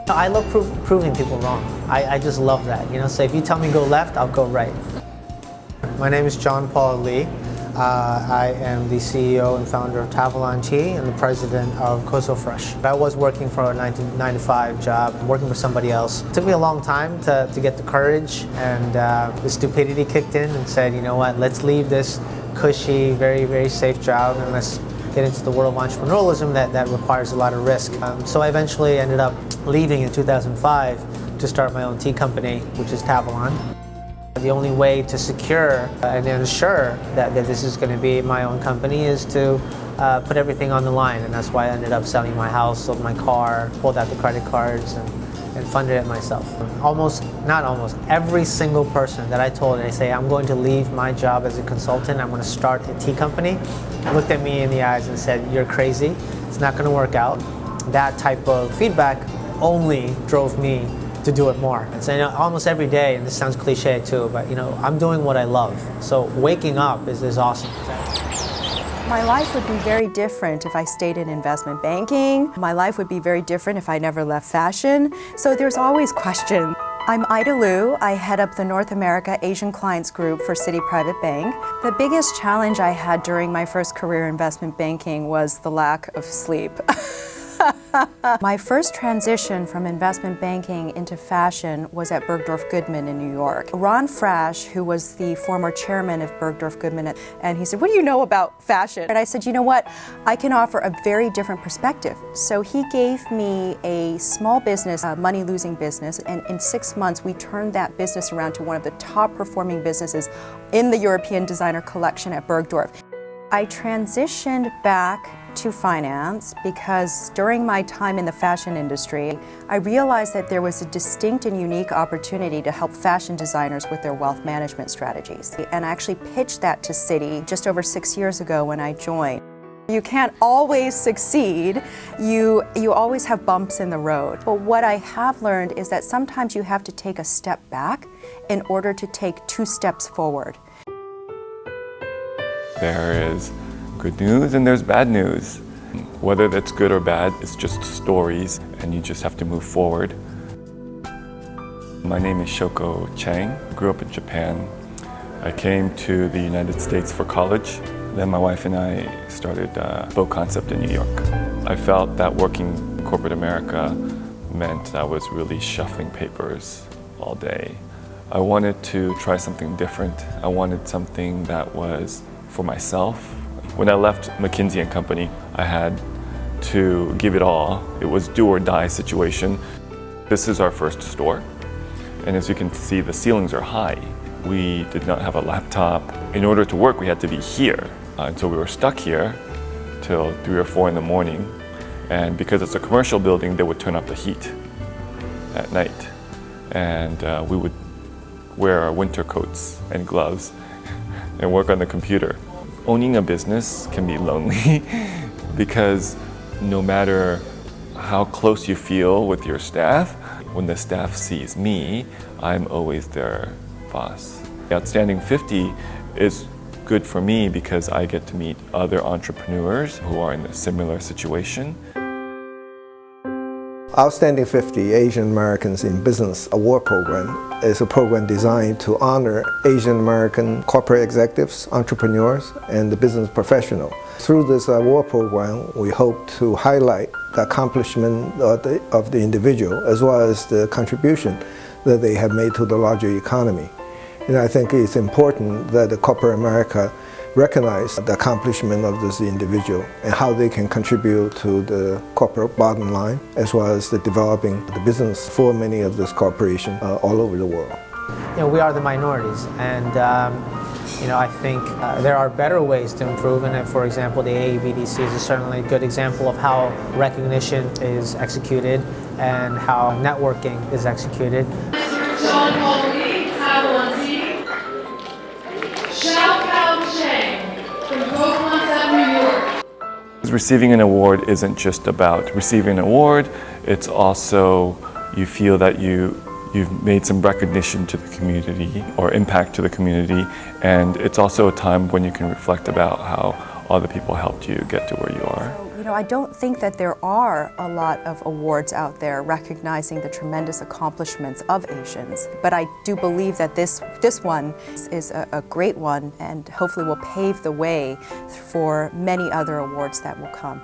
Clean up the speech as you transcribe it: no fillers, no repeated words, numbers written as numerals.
I love proving people wrong. I just love that. So if you tell me go left, I'll go right. My name is John Paul Lee. I am the CEO and founder of Tavalon Tea and the president of Koso Fresh. I was working for a 9-to-5 job, working for somebody else. It took me a long time to get the courage, and the stupidity kicked in and said, you know what, let's leave this cushy, very, very safe job and let's get into the world of entrepreneurialism that requires a lot of risk. So I eventually ended up leaving in 2005 to start my own tea company, which is Tavalon. The only way to secure and ensure that this is going to be my own company is to put everything on the line, and that's why I ended up selling my house, sold my car, pulled out the credit cards, and funded it myself. Not almost, every single person that I told, and they say, I'm going to leave my job as a consultant, I'm going to start a tea company, looked at me in the eyes and said, you're crazy, it's not going to work out. That type of feedback only drove me to do it more. And so almost every day, and this sounds cliche too, but I'm doing what I love. So waking up is awesome. My life would be very different if I stayed in investment banking. My life would be very different if I never left fashion. So there's always question. I'm Ida Liu. I head up the North America Asian Clients Group for Citi Private Bank. The biggest challenge I had during my first career in investment banking was the lack of sleep. My first transition from investment banking into fashion was at Bergdorf Goodman in New York. Ron Frasch, who was the former chairman of Bergdorf Goodman, and he said, what do you know about fashion? And I said, you know what? I can offer a very different perspective. So he gave me a small business, a money-losing business, and in 6 months we turned that business around to one of the top performing businesses in the European designer collection at Bergdorf. I transitioned back to finance because during my time in the fashion industry, I realized that there was a distinct and unique opportunity to help fashion designers with their wealth management strategies. And I actually pitched that to Citi just over 6 years ago when I joined. You can't always succeed. You always have bumps in the road. But what I have learned is that sometimes you have to take a step back in order to take 2 steps forward. There is good news and there's bad news. Whether that's good or bad, it's just stories and you just have to move forward. My name is Shoko Chang. I grew up in Japan. I came to the United States for college. Then my wife and I started Bow Concept in New York. I felt that working in corporate America meant I was really shuffling papers all day. I wanted to try something different. I wanted something that was for myself. When I left McKinsey & Company, I had to give it all. It was do or die situation. This is our first store. And as you can see, the ceilings are high. We did not have a laptop. In order to work, we had to be here. And so we were stuck here till 3 or 4 in the morning. And because it's a commercial building, they would turn off the heat at night. And we would wear our winter coats and gloves and work on the computer. Owning a business can be lonely because no matter how close you feel with your staff, when the staff sees me, I'm always their boss. The Outstanding 50 is good for me because I get to meet other entrepreneurs who are in a similar situation. Outstanding 50 Asian Americans in Business Award Program is a program designed to honor Asian American corporate executives, entrepreneurs, and the business professional. Through this award program, we hope to highlight the accomplishment of the individual as well as the contribution that they have made to the larger economy. And I think it's important that the corporate America recognize the accomplishment of this individual and how they can contribute to the corporate bottom line, as well as the developing the business for many of these corporations all over the world. We are the minorities, and I think there are better ways to improve. And for example, the AABDC is certainly a good example of how recognition is executed and how networking is executed. John Paul Lee, Tavalon Tea. From Bow Concept, New York. Receiving an award isn't just about receiving an award, it's also you feel that you've made some recognition to the community or impact to the community, and it's also a time when you can reflect about how other people helped you get to where you are. I don't think that there are a lot of awards out there recognizing the tremendous accomplishments of Asians, but I do believe that this one is a great one and hopefully will pave the way for many other awards that will come.